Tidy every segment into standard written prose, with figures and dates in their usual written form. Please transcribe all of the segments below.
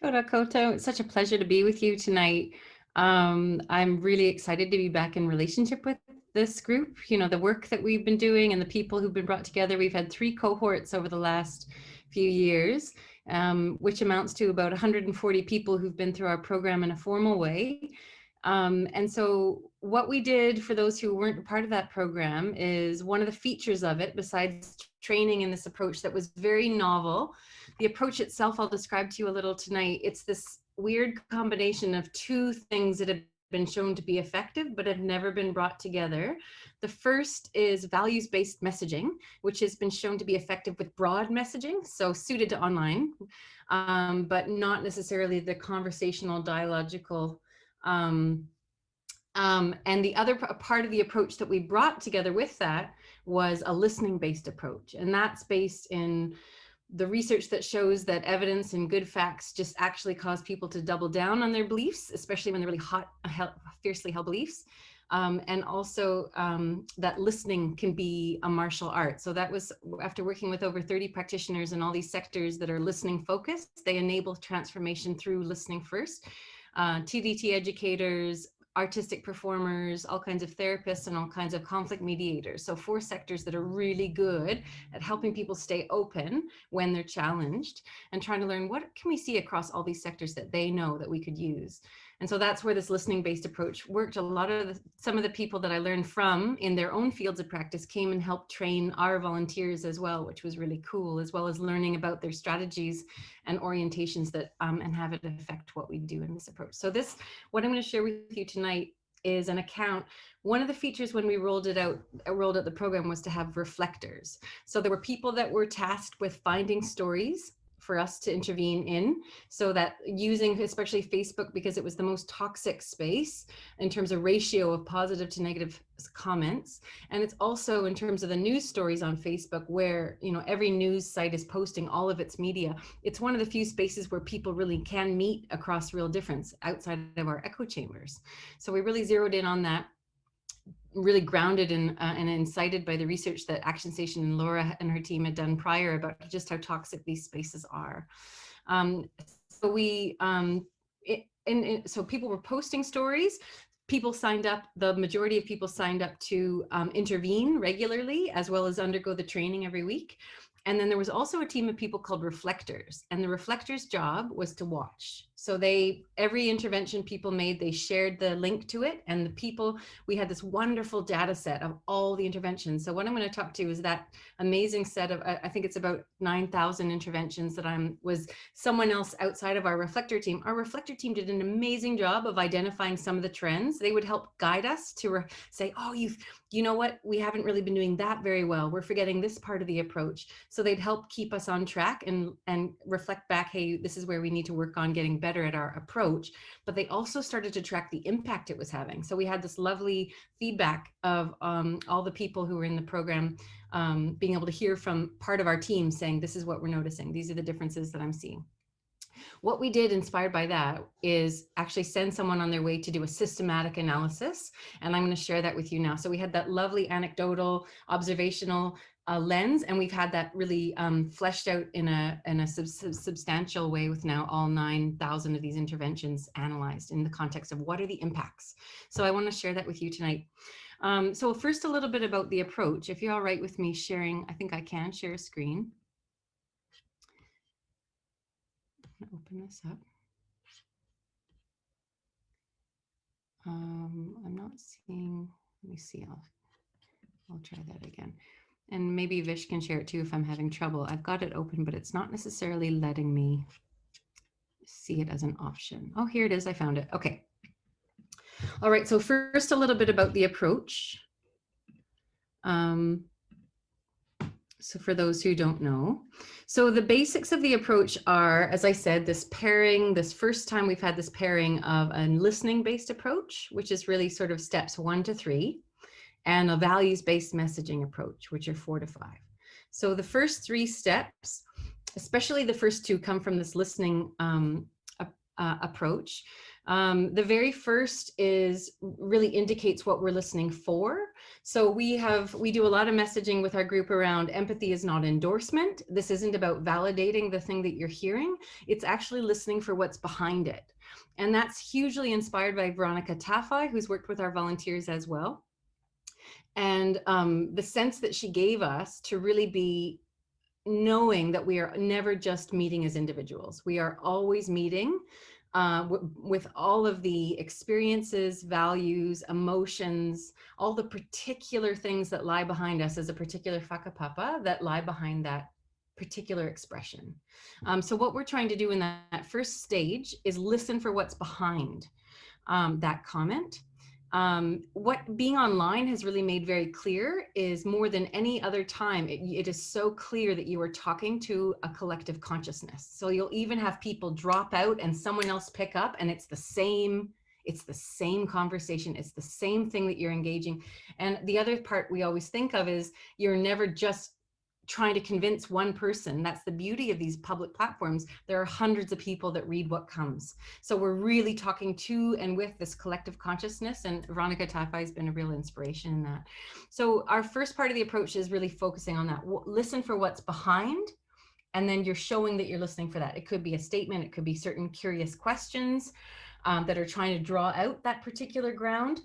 Kia ora koutou. It's such a pleasure to be with you tonight. I'm really excited to be back in relationship with this group. You know, the work that we've been doing and the people who've been brought together. We've had 3 cohorts over the last few years, which amounts to about 140 people who've been through our program in a formal way. And so what we did for those who weren't part of that program is one of the features of it, besides training in this approach that was very novel. The approach itself, I'll describe to you a little tonight. It's this weird combination of 2 things that have been shown to be effective, but have never been brought together. The first is values-based messaging, which has been shown to be effective with broad messaging, so suited to online, but not necessarily the conversational, dialogical. And the other part of the approach that we brought together with that was a listening-based approach. And that's based in the research that shows that evidence and good facts just actually cause people to double down on their beliefs, especially when they're really hot, fiercely held beliefs. And also that listening can be a martial art. So that was after working with over 30 practitioners in all these sectors that are listening focused. They enable transformation through listening first. TDT educators, artistic performers, all kinds of therapists, and all kinds of conflict mediators. So 4 sectors that are really good at helping people stay open when they're challenged, and trying to learn what can we see across all these sectors that they know that we could use. And so that's where this listening-based approach worked. A lot of some of the people that I learned from in their own fields of practice came and helped train our volunteers as well, which was really cool, as well as learning about their strategies and orientations that and have it affect what we do in this approach. So this, what I'm going to share with you tonight is an account. One of the features when we rolled out the program was to have reflectors. So there were people that were tasked with finding stories for us to intervene in, so that using especially Facebook, because it was the most toxic space in terms of ratio of positive to negative comments. And it's also in terms of the news stories on Facebook, where, you know, every news site is posting all of its media. It's one of the few spaces where people really can meet across real difference outside of our echo chambers. So we really zeroed in on that, really grounded in and incited by the research that Action Station and Laura and her team had done prior about just how toxic these spaces are. So we, so people were posting stories. People signed up, the majority of people signed up to intervene regularly, as well as undergo the training every week. And then there was also a team of people called reflectors, and the reflectors' job was to watch. So every intervention people made, they shared the link to it, and the people, we had this wonderful data set of all the interventions. So what I'm going to talk to is that amazing set of, I think it's about 9,000 interventions that was someone else outside of our reflector team. Our reflector team did an amazing job of identifying some of the trends. They would help guide us to say, oh, you know what, we haven't really been doing that very well. We're forgetting this part of the approach. So they'd help keep us on track and reflect back, hey, this is where we need to work on getting better at our approach. But they also started to track the impact it was having. So we had this lovely feedback of all the people who were in the program being able to hear from part of our team saying, this is what we're noticing. These are the differences that I'm seeing. What we did inspired by that is actually send someone on their way to do a systematic analysis. And I'm going to share that with you now. So we had that lovely anecdotal observational lens, and we've had that really fleshed out in a substantial way with now all 9,000 of these interventions analyzed in the context of what are the impacts. So I want to share that with you tonight. So first, a little bit about the approach. If you're all right with me sharing, I think I can share a screen. Open this up. I'm not seeing, let me see, I'll try that again. And maybe Vish can share it too if I'm having trouble. I've got it open, but it's not necessarily letting me see it as an option. Oh, here it is, I found it, okay. All right, so first a little bit about the approach. So for those who don't know, so the basics of the approach are, as I said, this pairing, this first time we've had this pairing of a listening-based approach, which is really sort of steps 1 to 3, and a values-based messaging approach, which are 4 to 5. So the first 3 steps, especially the first 2, come from this listening approach. The very first is really indicates what we're listening for. So we do a lot of messaging with our group around empathy is not endorsement. This isn't about validating the thing that you're hearing. It's actually listening for what's behind it. And that's hugely inspired by Veronica Taffai, who's worked with our volunteers as well. And the sense that she gave us to really be knowing that we are never just meeting as individuals. We are always meeting with all of the experiences, values, emotions, all the particular things that lie behind us as a particular whakapapa that lie behind that particular expression. So what we're trying to do in that first stage is listen for what's behind that comment. What being online has really made very clear is more than any other time, it is so clear that you are talking to a collective consciousness. So you'll even have people drop out and someone else pick up, and it's the same conversation. It's the same thing that you're engaging. And the other part we always think of is you're never just trying to convince one person. That's the beauty of these public platforms. There are hundreds of people that read what comes. So we're really talking to and with this collective consciousness, and Veronica Taffai has been a real inspiration in that. So our first part of the approach is really focusing on that. Listen for what's behind, and then you're showing that you're listening for that. It could be a statement, it could be certain curious questions that are trying to draw out that particular ground.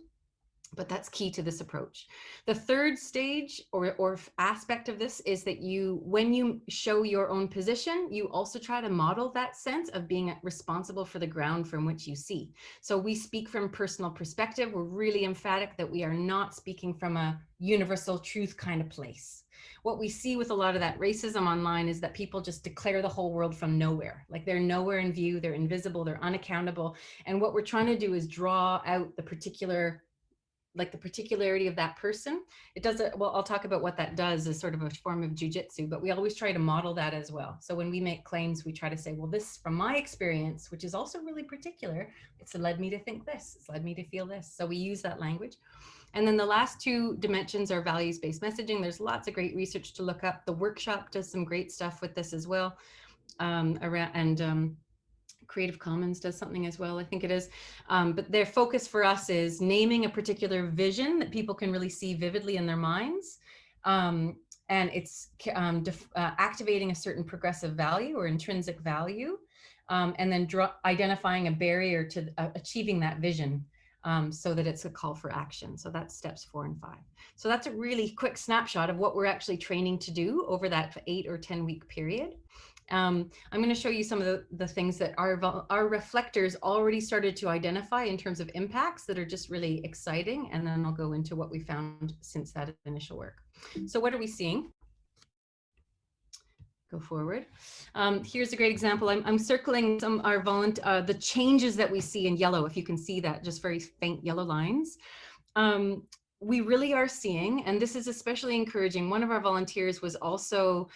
But that's key to this approach. The third stage or aspect of this is that when you show your own position, you also try to model that sense of being responsible for the ground from which you see. So we speak from personal perspective. We're really emphatic that we are not speaking from a universal truth kind of place. What we see with a lot of that racism online is that people just declare the whole world from nowhere. Like they're nowhere in view, they're invisible, they're unaccountable. And what we're trying to do is draw out the particularity of that person. It does it well. I'll talk about what that does as sort of a form of jujitsu, but we always try to model that as well. So when we make claims, we try to say, well, this from my experience, which is also really particular, it's led me to think this, it's led me to feel this. So we use that language. And then the last two dimensions are values-based messaging. There's lots of great research to look up. The workshop does some great stuff with this as well. Creative Commons does something as well, I think it is. But their focus for us is naming a particular vision that people can really see vividly in their minds. And it's activating a certain progressive value or intrinsic value, and then identifying a barrier to achieving that vision, so that it's a call for action. So that's steps 4 and 5. So that's a really quick snapshot of what we're actually training to do over that 8 or 10 week period. I'm going to show you some of the things that our reflectors already started to identify in terms of impacts that are just really exciting. And then I'll go into what we found since that initial work. So what are we seeing? Go forward. Here's a great example. I'm circling some the changes that we see in yellow, if you can see that, just very faint yellow lines. We really are seeing, and this is especially encouraging, one of our volunteers was also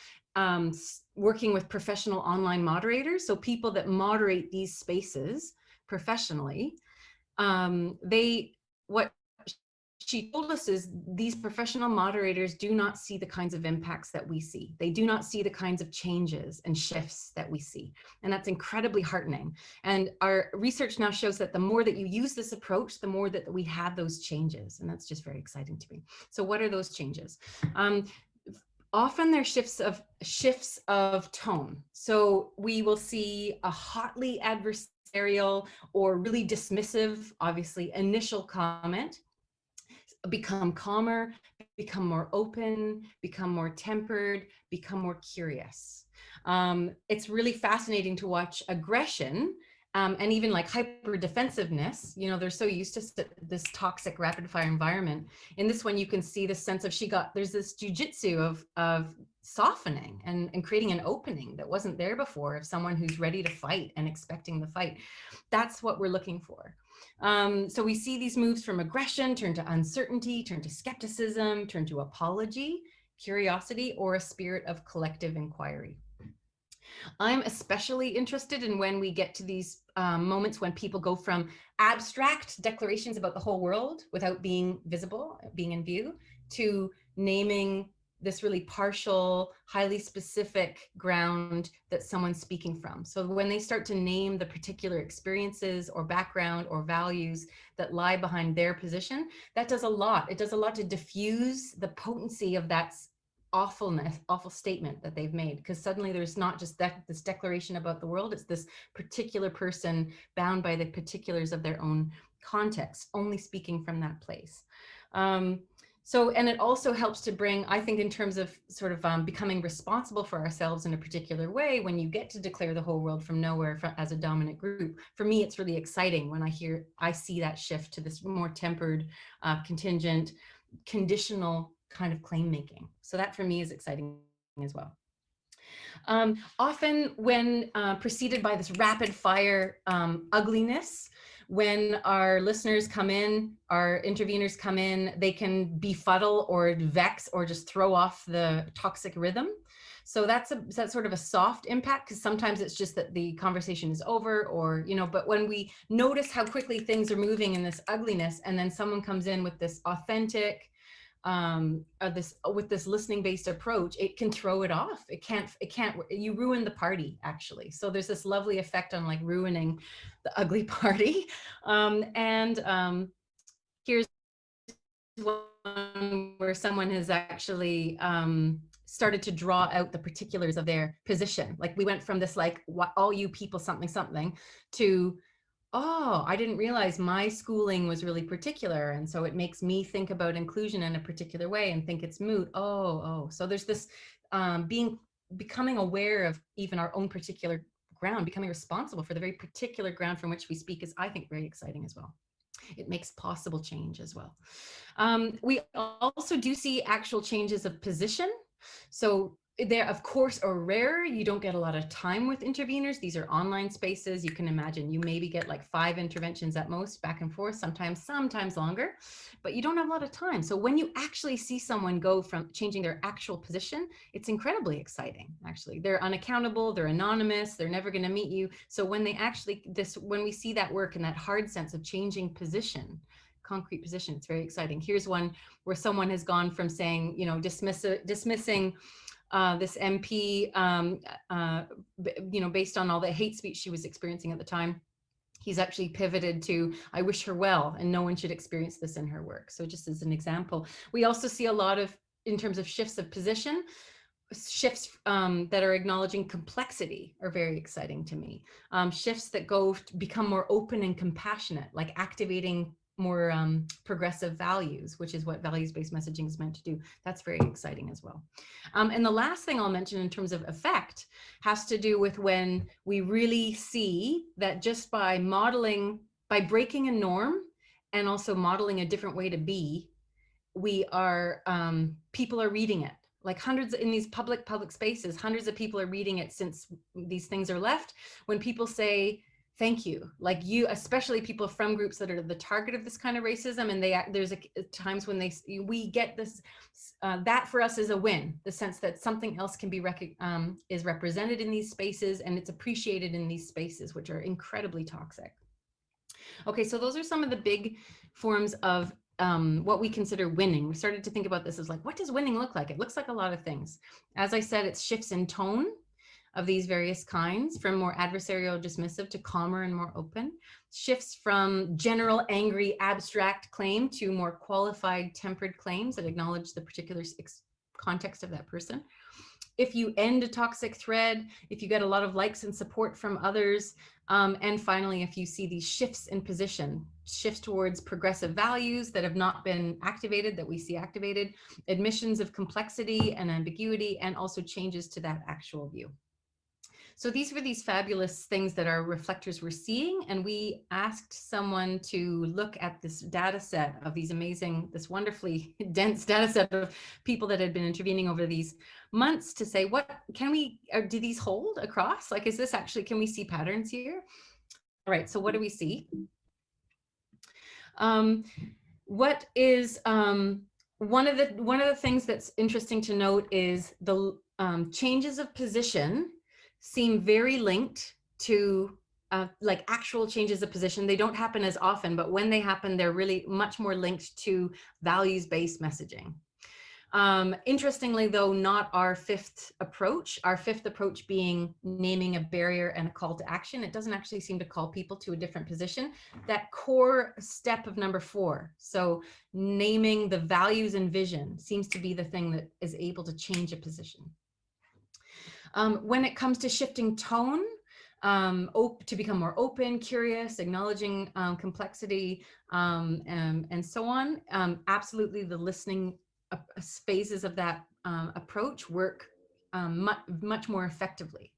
working with professional online moderators, so people that moderate these spaces professionally. What she told us is these professional moderators do not see the kinds of impacts that we see. They do not see the kinds of changes and shifts that we see. And that's incredibly heartening. And our research now shows that the more that you use this approach, the more that we have those changes. And that's just very exciting to me. So what are those changes? Often they're shifts of tone. So we will see a hotly adversarial or really dismissive, obviously, initial comment become calmer, become more open, become more tempered, become more curious. It's really fascinating to watch aggression and even like hyper defensiveness. You know, they're so used to this toxic rapid fire environment. In this one, you can see the sense of there's this jujitsu of softening and creating an opening that wasn't there before of someone who's ready to fight and expecting the fight. That's what we're looking for. So we see these moves from aggression, turn to uncertainty, turn to skepticism, turn to apology, curiosity, or a spirit of collective inquiry. I'm especially interested in when we get to these moments when people go from abstract declarations about the whole world without being visible, being in view, to naming this really partial, highly specific ground that someone's speaking from. So when they start to name the particular experiences or background or values that lie behind their position, that does a lot. It does a lot to diffuse the potency of that awful statement that they've made, because suddenly there's not just this declaration about the world, it's this particular person bound by the particulars of their own context, only speaking from that place. So, and it also helps to bring, I think, in terms of sort of becoming responsible for ourselves in a particular way, when you get to declare the whole world from nowhere as a dominant group. For me, it's really exciting when I see that shift to this more tempered, contingent, conditional kind of claim making. So that for me is exciting as well. Often when preceded by this rapid fire ugliness, when our listeners come in, our interveners come in, they can befuddle or vex or just throw off the toxic rhythm. So that's sort of a soft impact, because sometimes it's just that the conversation is over, or, you know, but when we notice how quickly things are moving in this ugliness, and then someone comes in with this authentic, with this listening based approach, it can throw it off. You ruin the party, actually. So there's this lovely effect on like ruining the ugly party. Here's one where someone has actually started to draw out the particulars of their position. Like we went from this like, all you people something something, to, oh, I didn't realize my schooling was really particular. And so it makes me think about inclusion in a particular way and think it's moot. Oh. So there's this becoming aware of even our own particular ground, becoming responsible for the very particular ground from which we speak is, I think, very exciting as well. It makes possible change as well. We also do see actual changes of position. So there, of course, are rare. You don't get a lot of time with interveners. These are online spaces. You can imagine you maybe get like 5 interventions at most, back and forth, sometimes longer, but you don't have a lot of time. So when you actually see someone go from changing their actual position, it's incredibly exciting. Actually, they're unaccountable, they're anonymous, they're never going to meet you. So when they actually, when we see that work and that hard sense of changing position, concrete position, it's very exciting. Here's one where someone has gone from saying, you know, dismissing this MP, you know, based on all the hate speech she was experiencing at the time. He's actually pivoted to, I wish her well, and no one should experience this in her work. So just as an example, we also see a lot of, in terms of shifts of position, shifts that are acknowledging complexity are very exciting to me. Shifts that go to become more open and compassionate, like activating more progressive values, which is what values-based messaging is meant to do. That's very exciting as well. And the last thing I'll mention in terms of effect has to do with when we really see that just by modeling, by breaking a norm and also modeling a different way to be, we are, people are reading it. Like hundreds in these public spaces, hundreds of people are reading it since these things are left. When people say, thank you, like you, especially people from groups that are the target of this kind of racism, and there's times when we get this, that for us is a win, the sense that something else can be is represented in these spaces, and it's appreciated in these spaces, which are incredibly toxic. Okay, so those are some of the big forms of what we consider winning. We started to think about this as like, what does winning look like? It looks like a lot of things. As I said, it's shifts in tone of these various kinds, from more adversarial, dismissive to calmer and more open. Shifts from general, angry, abstract claim to more qualified, tempered claims that acknowledge the particular context of that person. If you end a toxic thread, if you get a lot of likes and support from others, and finally, if you see these shifts in position, shifts towards progressive values that have not been activated, that we see activated, admissions of complexity and ambiguity, and also changes to that actual view. So these were these fabulous things that our reflectors were seeing, and we asked someone to look at this data set of these amazing, this wonderfully dense data set of people that had been intervening over these months to say, what can we, or do these hold across? Like, is this actually, can we see patterns here? All right, so what do we see? What is, one of the things that's interesting to note is the changes of position seem very linked to like actual changes of position. They don't happen as often, but when they happen, they're really much more linked to values-based messaging. Interestingly, though, not our fifth approach. Our fifth approach being naming a barrier and a call to action. It doesn't actually seem to call people to a different position. That core step of number 4, so naming the values and vision, seems to be the thing that is able to change a position. When it comes to shifting tone, to become more open, curious, acknowledging complexity, and so on, absolutely the listening phases of that approach work much more effectively.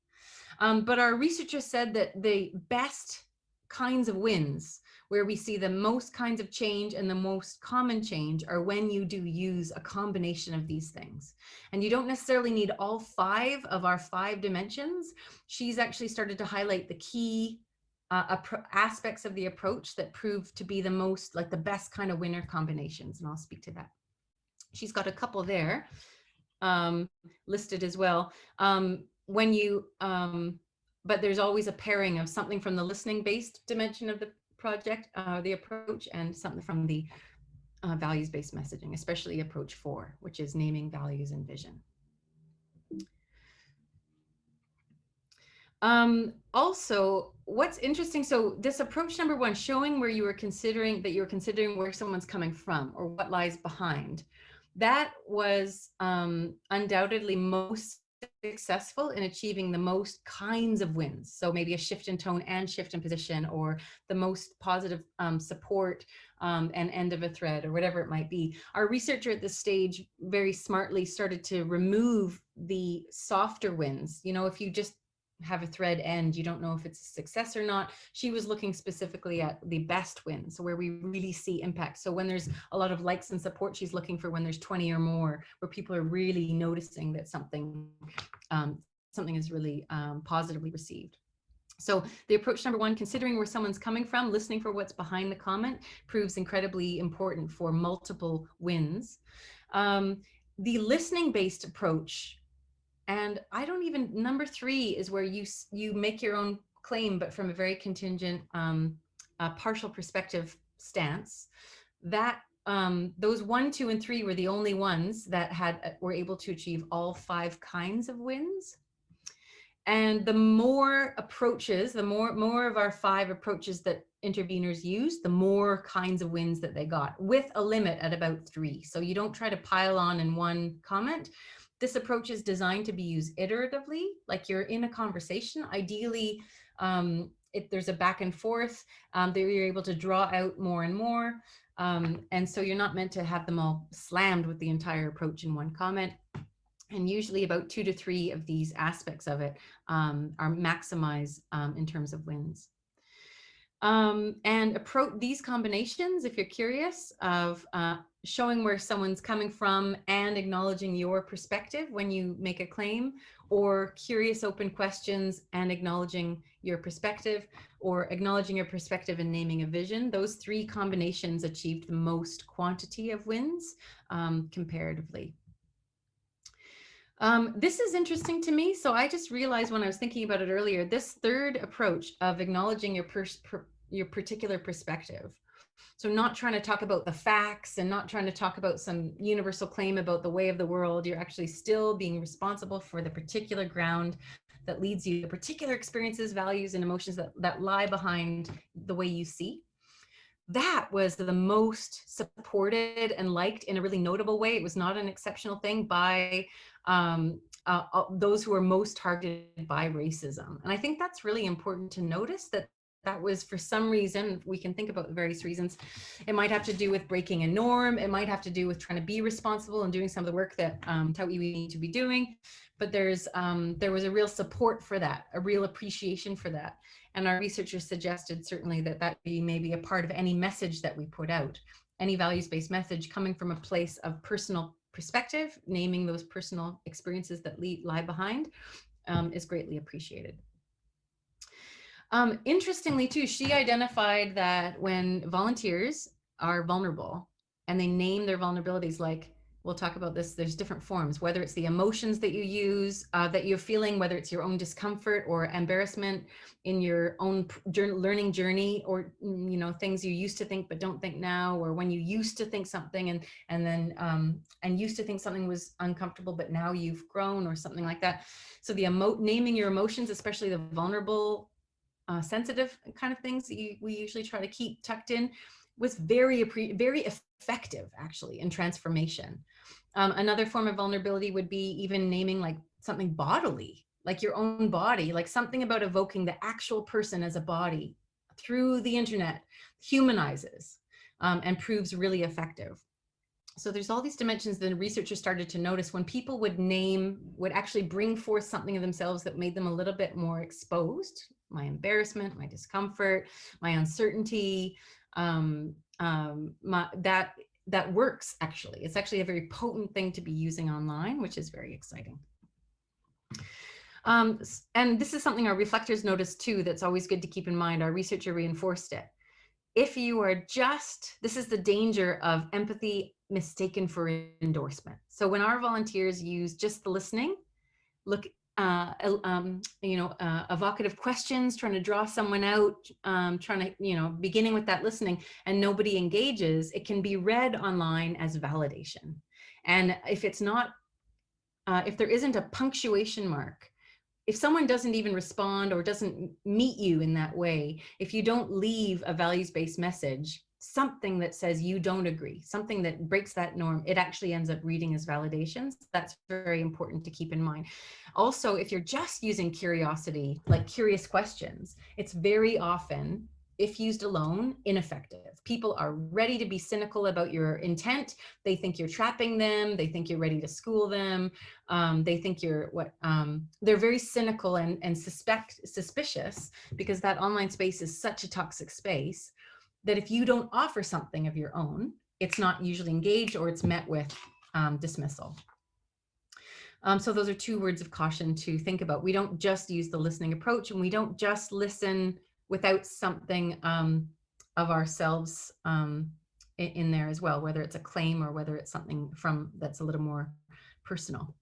But our researchers said that the best kinds of wins, where we see the most kinds of change and the most common change, are when you do use a combination of these things. And you don't necessarily need all 5 of our 5 dimensions. She's actually started to highlight the key aspects of the approach that prove to be the most, like the best kind of winner combinations. And I'll speak to that. She's got a couple there listed as well. When you, but there's always a pairing of something from the listening based dimension of the project, the approach, and something from the values-based messaging, especially approach 4, which is naming values and vision. Also, what's interesting, so this approach number 1, showing where you're considering where someone's coming from or what lies behind, that was undoubtedly most successful in achieving the most kinds of wins. So maybe a shift in tone and shift in position, or the most positive support and end of a thread, or whatever it might be. Our researcher at this stage very smartly started to remove the softer wins. You know, if you just have a thread end, you don't know if it's a success or not. She was looking specifically at the best wins, so where we really see impact. So when there's a lot of likes and support, she's looking for when there's 20 or more, where people are really noticing that something is really positively received. So the approach number 1, considering where someone's coming from, listening for what's behind the comment, proves incredibly important for multiple wins. The listening based approach, and I don't even, number 3 is where you make your own claim, but from a very contingent, partial perspective stance. That those 1, 2, and 3 were the only ones that were able to achieve all 5 kinds of wins. And the more approaches, the more of our 5 approaches that interveners use, the more kinds of wins that they got, with a limit at about 3. So you don't try to pile on in one comment. This approach is designed to be used iteratively, like you're in a conversation. Ideally, if there's a back and forth, that you're able to draw out more and more. And so you're not meant to have them all slammed with the entire approach in one comment. And usually about 2 to 3 of these aspects of it are maximized in terms of wins. And approach these combinations, if you're curious, of showing where someone's coming from and acknowledging your perspective when you make a claim, or curious open questions and acknowledging your perspective, or acknowledging your perspective and naming a vision. Those 3 combinations achieved the most quantity of wins comparatively. This is interesting to me. So I just realized when I was thinking about it earlier, this 3rd approach of acknowledging your particular perspective. So not trying to talk about the facts and not trying to talk about some universal claim about the way of the world. You're actually still being responsible for the particular ground that leads you, the particular experiences, values, and emotions that lie behind the way you see. That was the most supported and liked in a really notable way. It was not an exceptional thing by those who are most targeted by racism. And I think that's really important to notice, that was, for some reason, we can think about the various reasons. It might have to do with breaking a norm. It might have to do with trying to be responsible and doing some of the work that tauiwi need to be doing. But there was a real support for that, a real appreciation for that. And our researchers suggested certainly that be maybe a part of any message that we put out, any values-based message coming from a place of personal perspective, naming those personal experiences that lie behind, is greatly appreciated. Interestingly too, she identified that when volunteers are vulnerable and they name their vulnerabilities, like we'll talk about this. There's different forms, whether it's the emotions that you use, that you're feeling, whether it's your own discomfort or embarrassment in your own learning journey, or, you know, things you used to think but don't think now, or when you used to think something and used to think something was uncomfortable, but now you've grown, or something like that. So the naming your emotions, especially the vulnerable, sensitive kind of things that we usually try to keep tucked in, was very effective actually in transformation. Another form of vulnerability would be even naming like something bodily, like your own body, like something about evoking the actual person as a body through the internet humanizes, and proves really effective. So there's all these dimensions that researchers started to notice when people would actually bring forth something of themselves that made them a little bit more exposed. My embarrassment, my discomfort, my uncertainty, that works actually. It's actually a very potent thing to be using online, which is very exciting. And this is something our reflectors noticed too, that's always good to keep in mind. Our researcher reinforced it. If you are this is the danger of empathy mistaken for endorsement. So when our volunteers use just the listening, look, evocative questions, trying to draw someone out, trying to, beginning with that listening, and nobody engages, it can be read online as validation. And if it's not, if there isn't a punctuation mark, if someone doesn't even respond or doesn't meet you in that way, if you don't leave a values-based message, something that says you don't agree, something that breaks that norm, it actually ends up reading as validations. That's very important to keep in mind. Also, if you're just using curiosity, like curious questions, it's very often, if used alone, ineffective. People are ready to be cynical about your intent. They think you're trapping them. They think you're ready to school them. They think you're they're very cynical and suspicious, because that online space is such a toxic space that if you don't offer something of your own, it's not usually engaged, or it's met with dismissal. So those are two words of caution to think about. We don't just use the listening approach, and we don't just listen without something of ourselves in there as well, whether it's a claim or whether it's something that's a little more personal.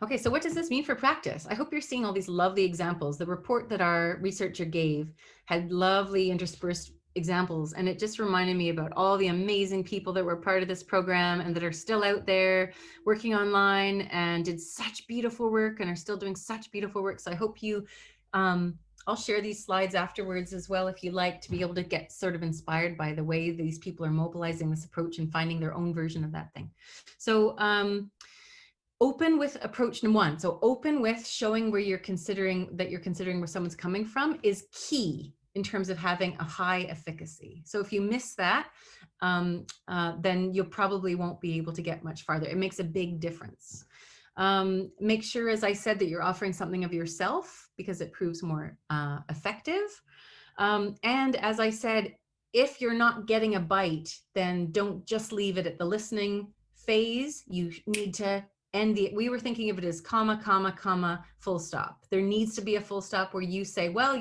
Okay, so what does this mean for practice? I hope you're seeing all these lovely examples. The report that our researcher gave had lovely interspersed examples, and it just reminded me about all the amazing people that were part of this program and that are still out there working online and did such beautiful work and are still doing such beautiful work. So I hope you, I'll share these slides afterwards as well, if you like, to be able to get sort of inspired by the way these people are mobilizing this approach and finding their own version of that thing. So open with approach number one. So open with showing where you're considering where someone's coming from is key in terms of having a high efficacy. So if you miss that, then you probably won't be able to get much farther. It makes a big difference. Make sure, as I said, that you're offering something of yourself, because it proves more effective. And as I said, if you're not getting a bite, then don't just leave it at the listening phase. You need to end we were thinking of it as comma, comma, comma, full stop. There needs to be a full stop where you say, well,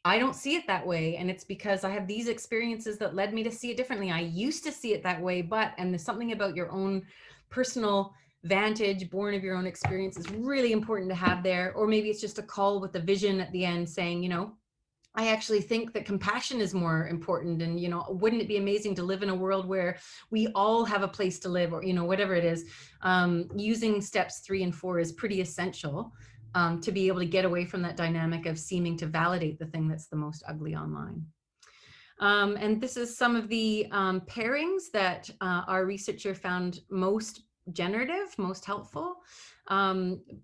I don't see it that way. And it's because I have these experiences that led me to see it differently. I used to see it that way, and there's something about your own personal vantage, born of your own experience, is really important to have there. Or maybe it's just a call with a vision at the end saying, I actually think that compassion is more important. And, wouldn't it be amazing to live in a world where we all have a place to live, or, whatever it is. Using steps 3 and 4 is pretty essential to be able to get away from that dynamic of seeming to validate the thing that's the most ugly online. And this is some of the pairings that our researcher found most generative, most helpful.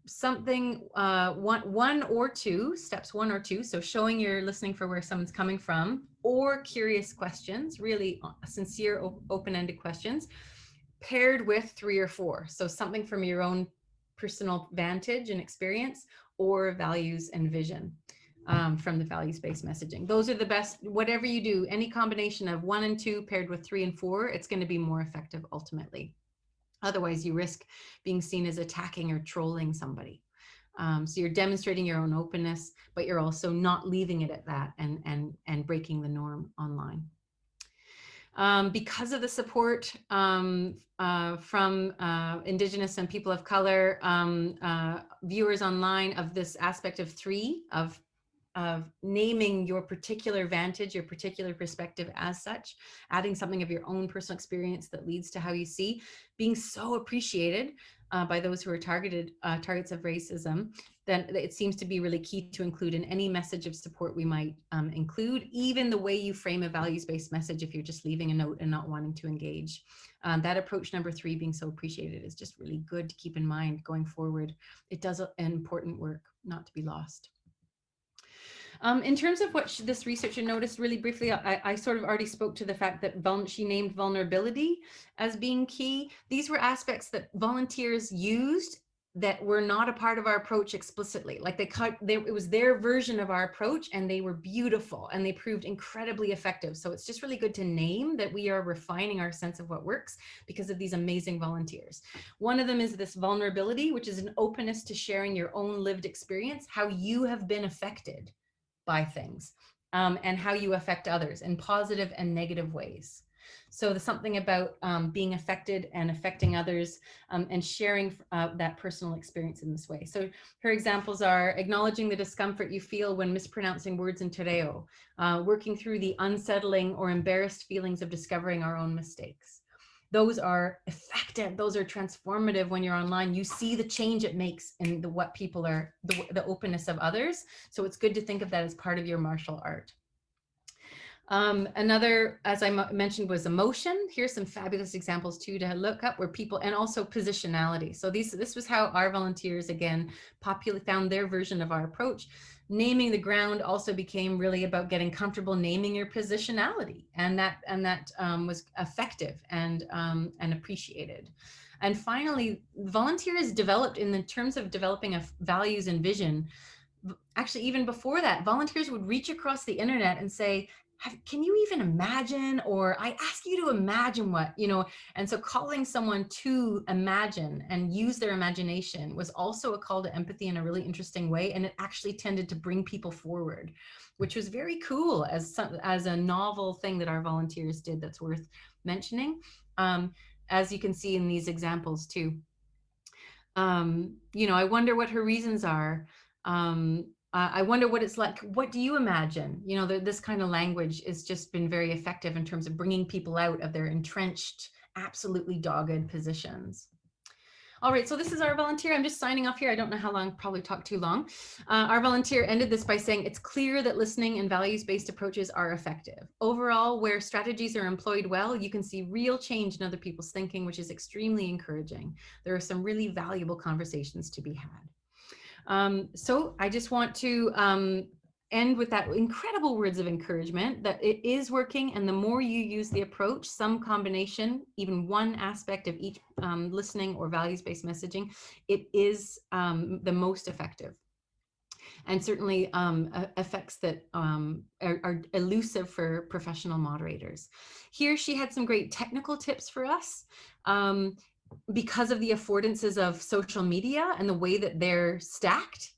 Something one or two, steps 1 or 2. So showing you're listening for where someone's coming from, or curious questions, really sincere, open-ended questions, paired with 3 or 4. So something from your own personal vantage and experience, or values and vision from the values-based messaging. Those are the best. Whatever you do, any combination of 1 and 2 paired with 3 and 4, it's going to be more effective ultimately. Otherwise, you risk being seen as attacking or trolling somebody. So you're demonstrating your own openness, but you're also not leaving it at that and breaking the norm online. Because of the support from Indigenous and people of color viewers online of this aspect of 3, of naming your particular vantage, your particular perspective as such, adding something of your own personal experience that leads to how you see, being so appreciated by those who are targets of racism, then it seems to be really key to include in any message of support we might include, even the way you frame a values-based message if you're just leaving a note and not wanting to engage. That approach number 3, being so appreciated, is just really good to keep in mind going forward. It does an important work, not to be lost. In terms of what this researcher noticed, really briefly, I sort of already spoke to the fact that she named vulnerability as being key. These were aspects that volunteers used that were not a part of our approach explicitly. Like it was their version of our approach, and they were beautiful and they proved incredibly effective. So it's just really good to name that we are refining our sense of what works because of these amazing volunteers. One of them is this vulnerability, which is an openness to sharing your own lived experience, how you have been affected by things, and how you affect others in positive and negative ways. So there's something about being affected and affecting others, and sharing that personal experience in this way. So her examples are acknowledging the discomfort you feel when mispronouncing words in te reo, working through the unsettling or embarrassed feelings of discovering our own mistakes. Those are effective. Those are transformative when you're online. You see the change it makes in what people are, the openness of others. So it's good to think of that as part of your martial art. Another, as I mentioned, was emotion. Here's some fabulous examples too to look up, where people, and also positionality. So this was how our volunteers, again, found their version of our approach. Naming the ground also became really about getting comfortable naming your positionality, and that was effective and appreciated. And finally, volunteers developed, in the terms of developing a values and vision. Actually, even before that, volunteers would reach across the internet and say, can you even imagine? Or I ask you to imagine what, and so calling someone to imagine and use their imagination was also a call to empathy in a really interesting way. And it actually tended to bring people forward, which was very cool as a novel thing that our volunteers did that's worth mentioning. As you can see in these examples too. I wonder what her reasons are. I wonder what it's like. What do you imagine? This kind of language has just been very effective in terms of bringing people out of their entrenched, absolutely dogged positions. All right, so this is our volunteer. I'm just signing off here. I don't know how long, probably talked too long. Our volunteer ended this by saying, it's clear that listening and values-based approaches are effective. Overall, where strategies are employed well, you can see real change in other people's thinking, which is extremely encouraging. There are some really valuable conversations to be had. So I just want to end with that incredible words of encouragement that it is working, and the more you use the approach, some combination, even one aspect of each listening or values-based messaging, it is the most effective. And certainly effects that are elusive for professional moderators. Here she had some great technical tips for us. Because of the affordances of social media and the way that they're stacked,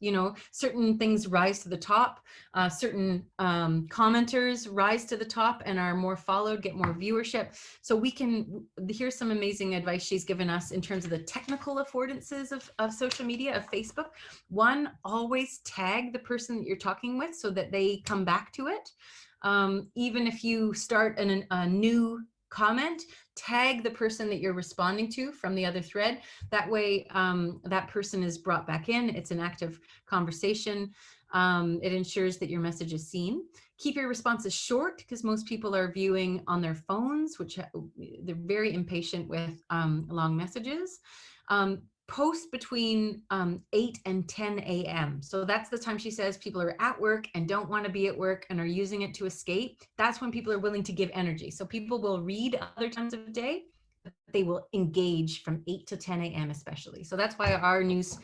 certain things rise to the top, certain commenters rise to the top and are more followed, get more viewership. So here's some amazing advice she's given us in terms of the technical affordances of social media, of Facebook. One, always tag the person that you're talking with so that they come back to it. Even if you start a new comment, tag the person that you're responding to from the other thread. That way that person is brought back in. It's an active conversation. It ensures that your message is seen. Keep your responses short, because most people are viewing on their phones, which they're very impatient with long messages. Post between 8 and 10 a.m. So that's the time she says people are at work and don't want to be at work and are using it to escape. That's when people are willing to give energy. So people will read other times of day, but they will engage from 8 to 10 a.m. especially. So that's why our news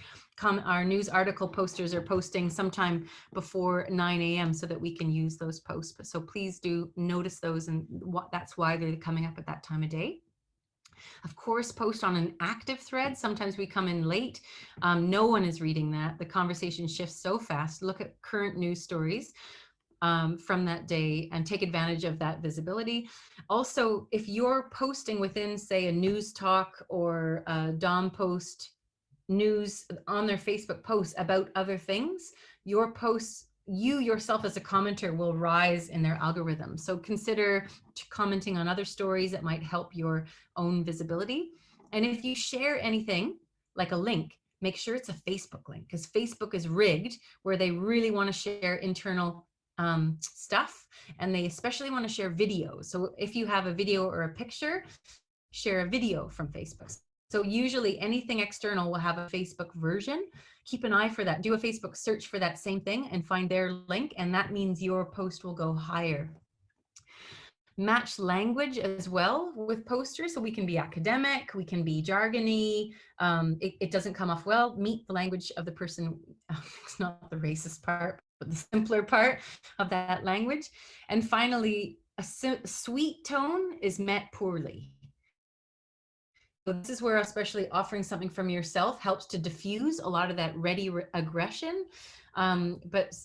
article posters are posting sometime before 9 a.m. so that we can use those posts. So please do notice those, and that's why they're coming up at that time of day. Of course, post on an active thread. Sometimes we come in late. No one is reading that. The conversation shifts so fast. Look at current news stories. from that day and take advantage of that visibility. Also, if you're posting within, say, a news talk or a Dom post news on their Facebook posts about other things, your posts, you yourself as a commenter will rise in their algorithm. So consider commenting on other stories that might help your own visibility. And if you share anything like a link, make sure it's a Facebook link, because Facebook is rigged where they really want to share internal stuff, and they especially want to share videos. So if you have a video or a picture, share a video from Facebook. So usually anything external will have a Facebook version. Keep an eye for that. Do a Facebook search for that same thing and find their link, and that means your post will go higher. Match language as well with posters, so we can be academic, we can be jargony. It doesn't come off well. Meet the language of the person. It's not the racist part, but the simpler part of that language. And finally, a sweet tone is met poorly. So this is where especially offering something from yourself helps to diffuse a lot of that ready aggression. But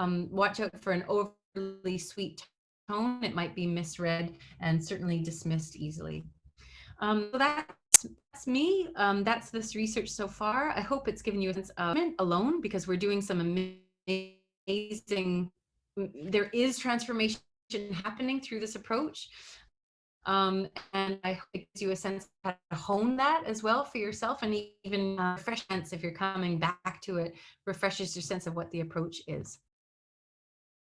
watch out for an overly sweet tone. It might be misread and certainly dismissed easily. So that's me. That's this research so far. I hope it's given you a sense of alone, because we're doing some amazing, there is transformation happening through this approach. And I hope it gives you a sense of how to hone that as well for yourself, and even refresh sense if you're coming back to it, refreshes your sense of what the approach is.